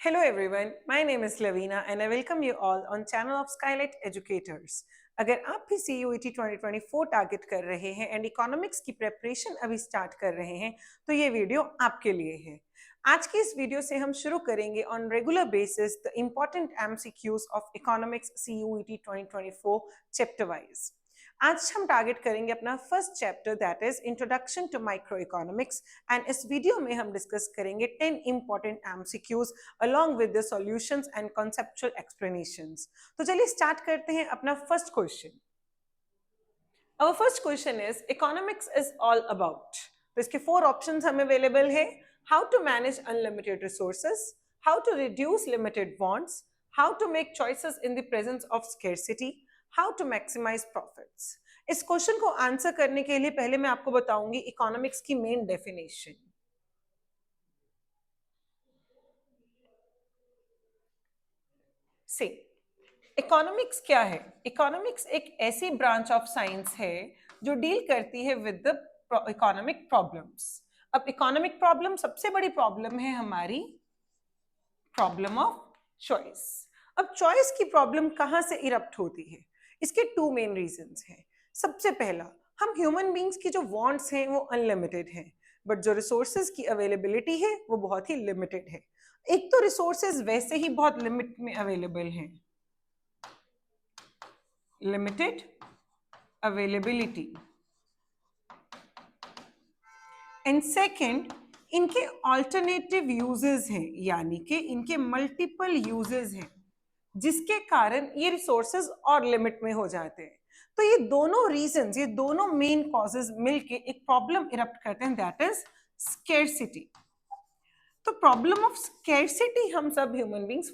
Hello everyone, my name is Lavina and I welcome you all on channel of Skylight Educators. अगर आप भी CUET 2024 target कर रहे हैं एंड इकोनॉमिक्स की प्रेपरेशन अभी स्टार्ट कर रहे हैं तो ये वीडियो आपके लिए है। आज की इस वीडियो से हम शुरू करेंगे on regular basis the important MCQs of economics CUET 2024 chapter wise. आज हम टारगेट करेंगे अपना first chapter that is introduction to micro economics and इस वीडियो में हम डिस्कस करेंगे 10 important MCQs along with the solutions and conceptual explanations. तो चलिए स्टार्ट करते हैं अपना first question. Our first question is economics is all about. तो इसके 4 ऑप्शंस हमें अवेलेबल है। How to manage unlimited resources, how to reduce limited wants, how to make choices in the presence of scarcity, how to maximize profits. इस question को answer करने के लिए पहले मैं आपको बताऊंगी इकोनॉमिक्स की मेन डेफिनेशन। सी इकोनॉमिक्स क्या है? इकोनॉमिक्स एक ऐसी ब्रांच ऑफ साइंस है जो डील करती है विद द इकोनॉमिक प्रॉब्लम्स। अब इकोनॉमिक प्रॉब्लम सबसे बड़ी प्रॉब्लम है हमारी प्रॉब्लम ऑफ चॉइस। अब चॉइस की प्रॉब्लम कहां से इरप्ट होती है? इसके 2 मेन रीजंस हैं। सबसे पहला, हम ह्यूमन बींग्स की जो वांट्स हैं वो अनलिमिटेड हैं, बट जो रिसोर्सेज की अवेलेबिलिटी है वो बहुत ही लिमिटेड है। एक तो रिसोर्सेज वैसे ही बहुत लिमिट में अवेलेबल हैं, लिमिटेड अवेलेबिलिटी, एंड सेकेंड इनके ऑल्टरनेटिव यूजेस हैं, यानी कि इनके मल्टीपल यूजेस हैं जिसके कारण ये रिसोर्सेज और लिमिट में हो जाते हैं। तो ये दोनों रीजंस, ये दोनों मेन कॉजेज मिलके एक प्रॉब्लम इरप्ट करते हैं दैट इज स्केर्सिटी। तो प्रॉब्लम ऑफ स्कैर्सिटी हम सब ह्यूमन बींग्स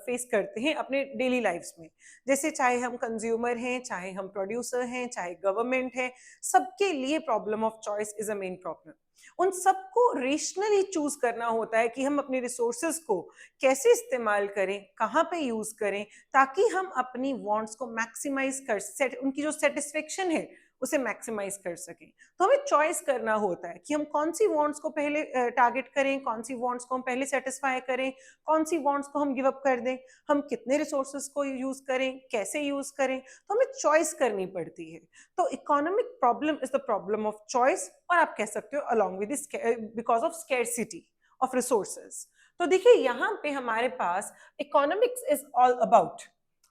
फेस करते हैं अपने डेली लाइफ्स में। जैसे चाहे हम कंज्यूमर हैं, चाहे हम प्रोड्यूसर हैं, चाहे गवर्नमेंट है, सबके लिए problem of choice is a main problem. उन सबको रेशनली चूज करना होता है कि हम अपने रिसोर्सेज को कैसे इस्तेमाल करें, कहाँ पे यूज करें, ताकि हम अपनी वांट्स को मैक्सिमाइज कर उनकी जो सेटिस्फेक्शन है उसे मैक्सिमाइज कर सकें। तो हमें चॉइस करना होता है कि हम कौन सी वांट्स को पहले टारगेट करें, कौन सी वांट्स को हम पहले सेटिस्फाई करें, कौन सी वांट्स को हम गिव अप कर दें, हम कितने रिसोर्सेज को यूज करें, कैसे यूज करें। तो हमें चॉइस करनी पड़ती है। तो economic problem is the problem of choice, और आप कह सकते हो along with because of scarcity of resources. तो देखिए यहाँ पे हमारे पास economics is all about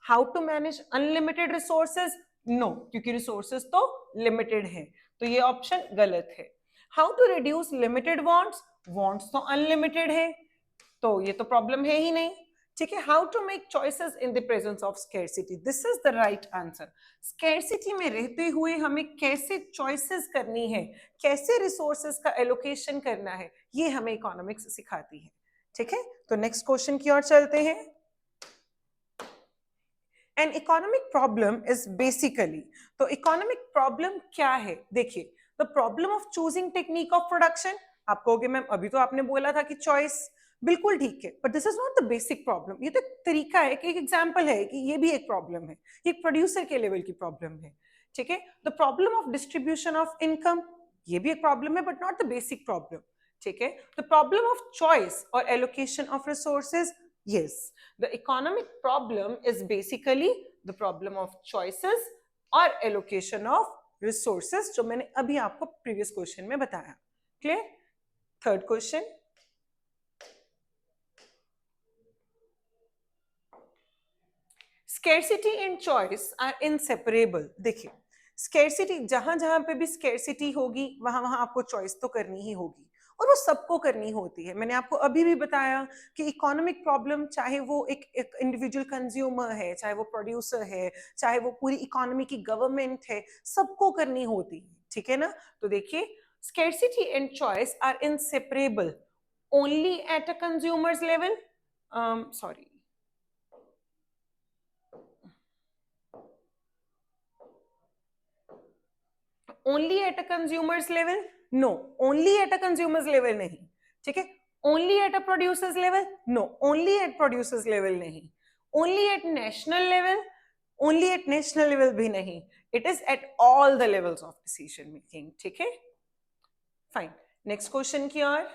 how to manage unlimited resources. No, क्योंकि रिसोर्सेज तो लिमिटेड है, तो ये ऑप्शन गलत है। How to reduce limited wants, wants तो अनलिमिटेड है, तो ये तो प्रॉब्लम है ही नहीं। ठीक है, how to make choices in the presence of scarcity, this is the right answer. Scarcity में रहते हुए हमें कैसे चॉइसेस करनी है, कैसे रिसोर्सेज का एलोकेशन करना है, ये हमें इकोनॉमिक्स सिखाती है। ठीक है, तो नेक्स्ट क्वेश्चन की ओर चलते हैं। An economic problem is basically, तो इकोनॉमिक प्रॉब्लम क्या है? देखिए, the problem of choosing technique of production. आप कहोगे मैम अभी तो आपने बोला था कि चॉइस, बिल्कुल ठीक है, but this is not the basic problem. ये तो एक तरीका है, कि एक एग्जाम्पल है कि ये भी एक प्रॉब्लम है, ये प्रोड्यूसर के लेवल की प्रॉब्लम है। ठीक है, the problem of distribution of income, ये भी एक प्रॉब्लम है but not the basic problem. ठीक है, द प्रॉब्लम ऑफ चॉइस और allocation of resources, yes, the economic problem is basically the problem of choices और allocation of resources, जो मैंने अभी आपको previous question में बताया। Clear? Third question, scarcity and choice are inseparable। देखिए, scarcity, जहां जहां पे भी scarcity होगी वहां वहां आपको choice तो करनी ही होगी, और वो सबको करनी होती है। मैंने आपको अभी भी बताया कि इकोनॉमिक प्रॉब्लम, चाहे वो एक इंडिविजुअल कंज्यूमर है, चाहे वो प्रोड्यूसर है, चाहे वो पूरी इकोनॉमी की गवर्नमेंट है, सबको करनी होती है। ठीक है ना? तो देखिए, scarcity and choice are inseparable only at a consumers level, sorry, only at a consumers level, no, only at a consumers level नहीं। ठीक है, only at a producers level, no, only at producers level नहीं, only at national level, only at national level भी नहीं, it is at all the levels of decision making. ठीक है, fine, next question की ओर।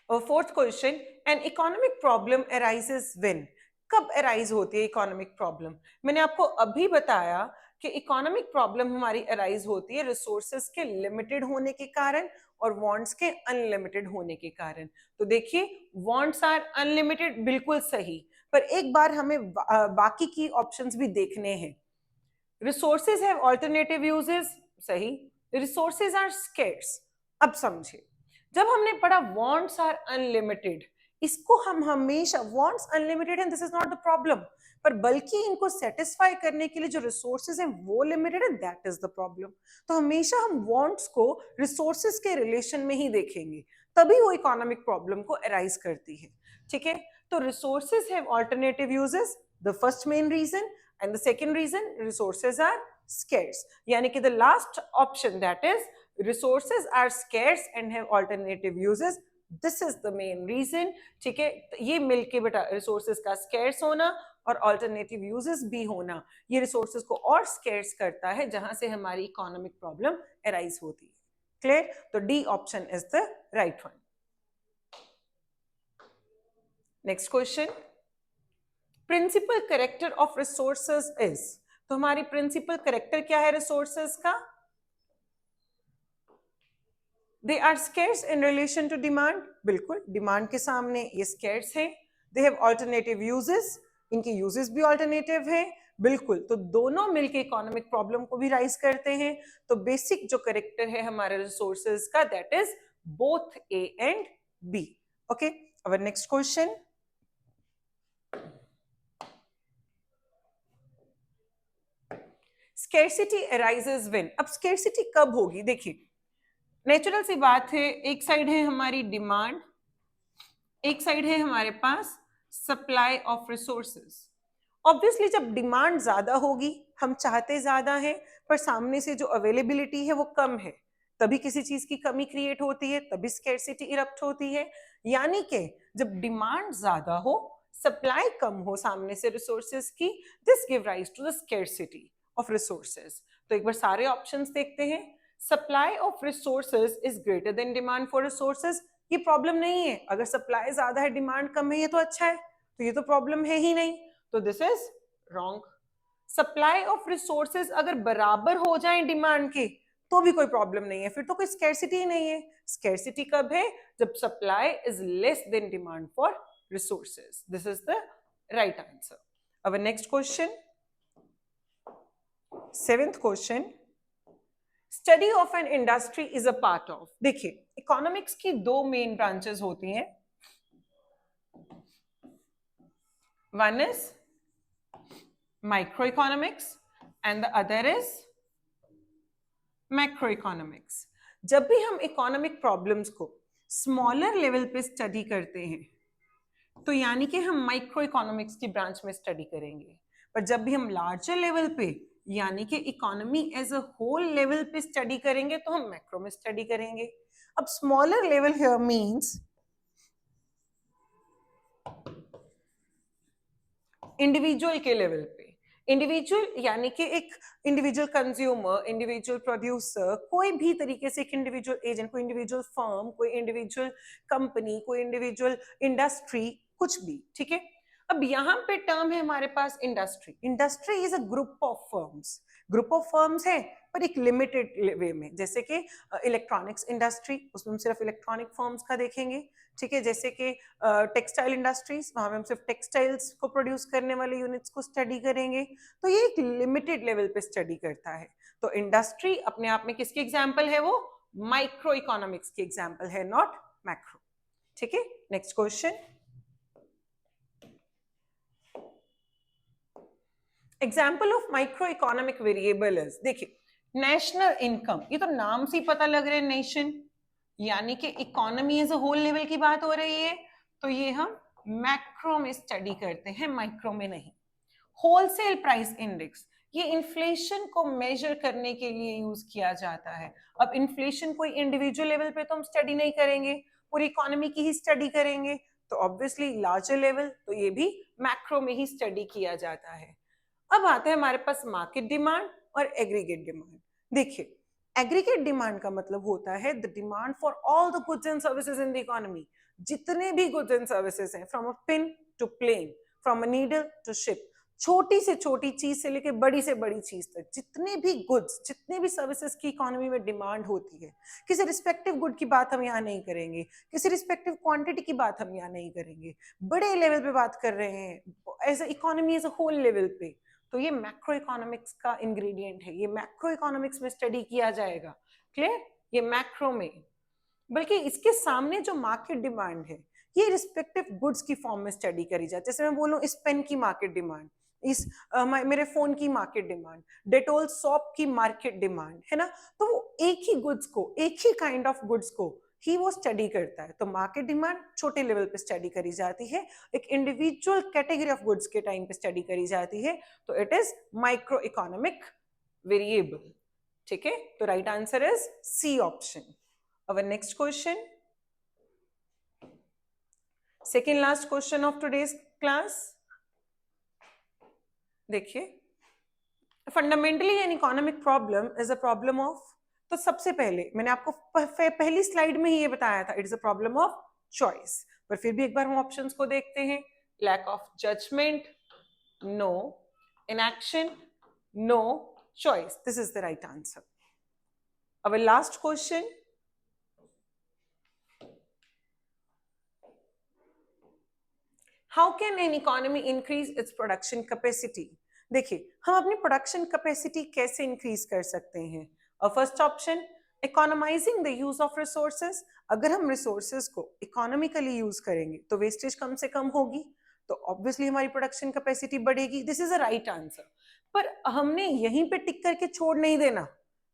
Fourth question, an economic problem arises when, कब arise होती है इकोनॉमिक प्रॉब्लम? मैंने आपको अभी बताया कि इकोनॉमिक प्रॉब्लम हमारी अराइज होती है रिसोर्सेज के लिमिटेड होने के कारण और वांट्स के अनलिमिटेड होने के कारण। तो देखिए वांट्स आर अनलिमिटेड, बिल्कुल सही, पर एक बार हमें बाकी की ऑप्शंस भी देखने हैं। रिसोर्सेज हैव अल्टरनेटिव यूजेस, सही। रिसोर्सेज आर स्केर्स, अब समझे, जब हमने पढ़ा वांट्स आर अनलिमिटेड, इसको हम हमेशा wants unlimited and this is not the problem, पर बल्कि इनको सेटिस्फाई करने के लिए जो रिसोर्सेज हैं वो लिमिटेड है, दैट इज द प्रॉब्लम। तो हमेशा हम वांट्स को रिसोर्सेज के रिलेशन में ही देखेंगे, तभी वो इकोनॉमिक प्रॉब्लम को अराइज करती है, ठीक है। तो resources have alternative uses, the first main reason, and the second reason resources are scarce, यानी कि the last option, that is resources are scarce and have alternative uses, this is the main reason, ठीक है। ये मिलके बेटा resources का scarce होना और alternative uses भी होना, ये resources को और scarce करता है जहां से हमारी economic problem arise होती है, clear? तो D option is the right one. Next question, principal character of resources is, तो हमारी प्रिंसिपल कैरेक्टर क्या है रिसोर्सेज का? They are scarce in relation to demand, बिल्कुल डिमांड के सामने ये स्केर्स है। दे हैव अल्टरनेटिव यूजेस, इनके यूजेस भी अल्टरनेटिव है, बिल्कुल। तो दोनों मिलके इकोनॉमिक प्रॉब्लम को भी राइज करते हैं। तो बेसिक जो कैरेक्टर है हमारे रिसोर्सेज का, that is both A and B, okay. Our next question, scarcity arises when, अब स्केर्सिटी कब होगी? देखिए नेचुरल सी बात है, एक साइड है हमारी डिमांड, एक साइड है हमारे पास सप्लाई ऑफ रिसोर्सेज। ऑब्वियसली जब डिमांड ज्यादा होगी, हम चाहते ज्यादा है पर सामने से जो अवेलेबिलिटी है वो कम है, तभी किसी चीज की कमी क्रिएट होती है, तभी स्केर्सिटी इरप्ट होती है। यानी कि जब डिमांड ज्यादा हो, सप्लाई कम हो सामने से रिसोर्सेज की, this give rise to the scarcity of resources. तो एक बार सारे ऑप्शंस देखते हैं। Supply of resources is greater than demand for resources, ये प्रॉब्लम नहीं है। अगर सप्लाई ज्यादा है डिमांड कम है, ये तो अच्छा है, तो ये तो प्रॉब्लम है ही नहीं, तो this is wrong. Supply of resources अगर बराबर हो जाए डिमांड के तो भी कोई प्रॉब्लम नहीं है, फिर तो कोई स्कैरसिटी ही नहीं है। स्कैरसिटी कब है? जब supply is less than demand for resources. This is the right answer. Our next question, seventh question, study of an industry is a part of. देखिए इकोनॉमिक्स की दो मेन ब्रांचेस होती हैं, one is microeconomics and the other is macroeconomics। जब भी हम economic problems को smaller level पे स्टडी करते हैं तो यानी कि हम माइक्रो इकोनॉमिक्स की ब्रांच में स्टडी करेंगे, पर जब भी हम लार्जर लेवल पे यानी कि economy as a whole level पे स्टडी करेंगे तो हम मैक्रो में स्टडी करेंगे। अब smaller level here means individual के लेवल पे, इंडिविजुअल यानी कि एक इंडिविजुअल कंज्यूमर, इंडिविजुअल प्रोड्यूसर, कोई भी तरीके से एक इंडिविजुअल एजेंट, कोई इंडिविजुअल फर्म, कोई इंडिविजुअल कंपनी, कोई इंडिविजुअल इंडस्ट्री, कुछ भी, ठीक है। अब यहाँ पे टर्म है हमारे पास industry. Industry is a group of firms, group of firms है पर एक लिमिटेड वे में, जैसे कि इलेक्ट्रॉनिक्स इंडस्ट्री, उसमें हम सिर्फ इलेक्ट्रॉनिक फर्म्स का देखेंगे, ठीक है। जैसे कि टेक्सटाइल इंडस्ट्रीज, वहां पे हम सिर्फ टेक्सटाइल्स को प्रोड्यूस करने वाले यूनिट्स को स्टडी करेंगे, तो ये एक लिमिटेड लेवल पे स्टडी करता है। तो इंडस्ट्री अपने आप में किसकी एग्जांपल है? वो माइक्रो इकोनॉमिक्स की एग्जांपल है, नॉट मैक्रो, ठीक है। Next question, example of micro economic variable is, देखिए नेशनल इनकम, ये तो नाम से ही पता लग रहा है नेशन, यानी कि economy as a whole level की बात हो रही है, तो ये हम मैक्रो में स्टडी करते हैं, माइक्रो में नहीं। होलसेल प्राइस इंडेक्स, ये इन्फ्लेशन को मेजर करने के लिए यूज किया जाता है। अब इन्फ्लेशन कोई इंडिविजुअल लेवल पे तो हम स्टडी नहीं करेंगे, पूरी इकोनॉमी की ही स्टडी करेंगे, तो ऑब्वियसली लार्जर लेवल तो ये भी मैक्रो में ही स्टडी किया जाता है। अब आता है हमारे पास मार्केट डिमांड और एग्रीगेट डिमांड। देखिए एग्रीगेट डिमांड का मतलब होता है the demand for all the goods and services in the economy, जितने भी गुड्स एंड सर्विसेज हैं, from a pin to plane, from a needle to ship, छोटी से छोटी चीज से लेके बड़ी से बड़ी चीज तक, जितने भी गुड्स, जितने भी सर्विसेज की इकोनॉमी में डिमांड होती है, किसी रिस्पेक्टिव गुड की बात हम यहाँ नहीं करेंगे, किसी रिस्पेक्टिव क्वांटिटी की बात हम यहाँ नहीं करेंगे, बड़े लेवल पे बात कर रहे हैं as economy as a whole level पे, तो ये मैक्रो इकोनॉमिक्स का इंग्रेडिएंट है, ये मैक्रो इकोनॉमिक्स में स्टडी किया जाएगा। क्लियर? ये मैक्रो में, बल्कि इसके सामने जो मार्केट डिमांड है ये रिस्पेक्टिव गुड्स की फॉर्म में स्टडी करी जाती है। जैसे मैं बोलूं इस पेन की मार्केट डिमांड, इस मेरे फोन की मार्केट डिमांड, डेटोल सॉप की मार्केट डिमांड है ना, तो वो एक ही गुड्स को, एक ही काइंड ऑफ गुड्स को ही वो स्टडी करता है। तो मार्केट डिमांड छोटे लेवल पे स्टडी करी जाती है, एक इंडिविजुअल कैटेगरी ऑफ गुड्स के टाइम पे स्टडी करी जाती है, तो it is micro economic variable. ठीक है, तो right answer is C option. Our next question, second last question of today's class. देखिए, fundamentally an economic problem is a problem of, तो सबसे पहले मैंने आपको पहली स्लाइड में ही ये बताया था, it is a problem of choice, पर फिर भी एक बार हम ऑप्शंस को देखते हैं। Lack of judgement, no, inaction, no, choice, this is the right answer. Our last question, how can an economy increase its production capacity. देखिए, हम अपनी प्रोडक्शन कैपेसिटी कैसे इंक्रीज कर सकते हैं। First option, economising the use of resources. अगर हम resources को इकोनॉमिकली यूज करेंगे तो वेस्टेज कम से कम होगी, तो ऑब्वियसली हमारी प्रोडक्शन कैपेसिटी बढ़ेगी। This is a right answer, पर हमने यहीं पे टिक करके छोड़ नहीं देना,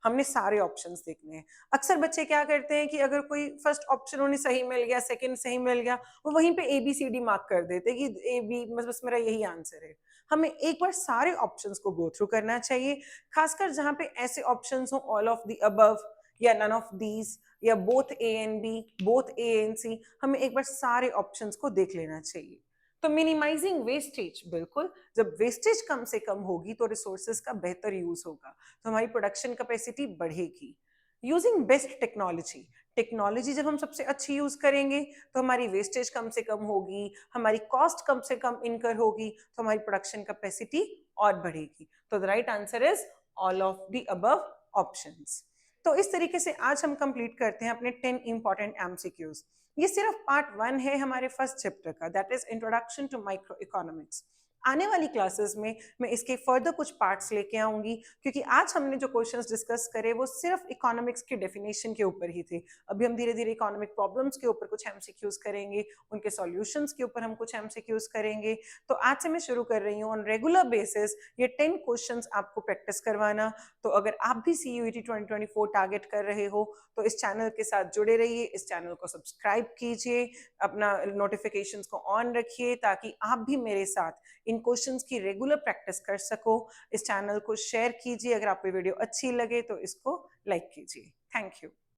हमने सारे ऑप्शंस देखने हैं। अक्सर बच्चे क्या करते हैं कि अगर कोई फर्स्ट ऑप्शन उन्हें सही मिल गया, सेकंड सही मिल गया, वो वहीं पे ABCD मार्क कर देते हैं कि ए बी बस मेरा यही आंसर है। हमें एक बार सारे ऑप्शंस को गो थ्रू करना चाहिए, खासकर जहां पे ऐसे ऑप्शंस हो ऑल ऑफ द अबव या नन ऑफ दीज या both A and B, both A and C, हमें एक बार सारे ऑप्शंस को देख लेना चाहिए। तो मिनिमाइजिंग वेस्टेज, बिल्कुल, जब वेस्टेज कम से कम होगी तो रिसोर्सेज का बेहतर यूज होगा, तो हमारी प्रोडक्शन कैपेसिटी बढ़ेगी। यूजिंग बेस्ट टेक्नोलॉजी, टेक्नोलॉजी जब हम सबसे अच्छी यूज करेंगे तो हमारी वेस्टेज कम से कम होगी, हमारी कॉस्ट कम से कम इनकर होगी, तो हमारी प्रोडक्शन कैपेसिटी और बढ़ेगी। तो the right answer is all of the above options. तो इस तरीके से आज हम कंप्लीट करते हैं अपने 10 इंपॉर्टेंट MCQs। ये सिर्फ पार्ट 1 है हमारे फर्स्ट चैप्टर का, that is introduction to micro economics. आने वाली क्लासेस में मैं इसके फर्दर कुछ पार्ट्स लेके आऊंगी, क्योंकि आज हमने जो क्वेश्चंस डिस्कस करे वो सिर्फ इकोनॉमिक्स के डेफिनेशन के ऊपर ही थे। अभी हम धीरे धीरे इकोनॉमिक प्रॉब्लम्स के ऊपर कुछ MCQs करेंगे, उनके सॉल्यूशंस के ऊपर हम कुछ MCQs करेंगे। तो आज से मैं शुरू कर रही हूँ ऑन रेगुलर बेसिस ये 10 क्वेश्चंस आपको प्रैक्टिस करवाना। तो अगर आप भी CUET 2024 टारगेट कर रहे हो तो इस चैनल के साथ जुड़े रहिए, इस चैनल को सब्सक्राइब कीजिए, अपना नोटिफिकेशंस को ऑन रखिए, ताकि आप भी मेरे साथ इन क्वेश्चंस की रेगुलर प्रैक्टिस कर सको। इस चैनल को शेयर कीजिए, अगर आपको वीडियो अच्छी लगे तो इसको लाइक कीजिए। Thank you.